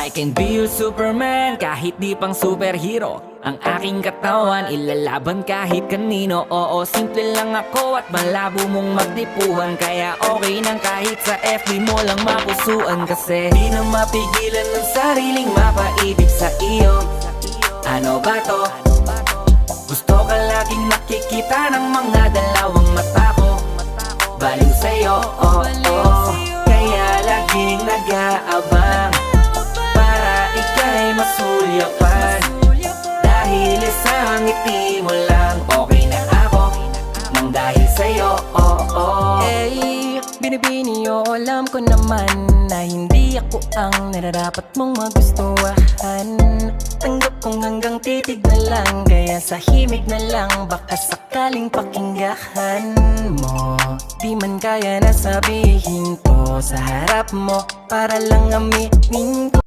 I can be your Superman kahit di pang superhero. Ang aking katawan ilalaban kahit kanino. Oo, simple lang ako at malabo mong magdipuhan. Kaya okay nang kahit sa FB mo lang mapusuan. Kasi di na mapigilan ng sariling mapaibig sa iyo. Ano ba to? Gusto ka laging nakikita ng mga dalawang mata ko. Baliw sa'yo, oh, oh. Kaya laging nag-aabang para ika'y masulyapan. Dahil isang ngiti mo lang, okay na ako nang dahil sa'yo, oh, oh. Eh, binibini o alam ko naman na hindi ako ang nararapat mong magustuhan. Tanggap kong hanggang titig na lang, kaya sa himig na lang baka sakaling pakinggan mo. Di man kaya na sabihin ko sa harap mo para lang aminin ko.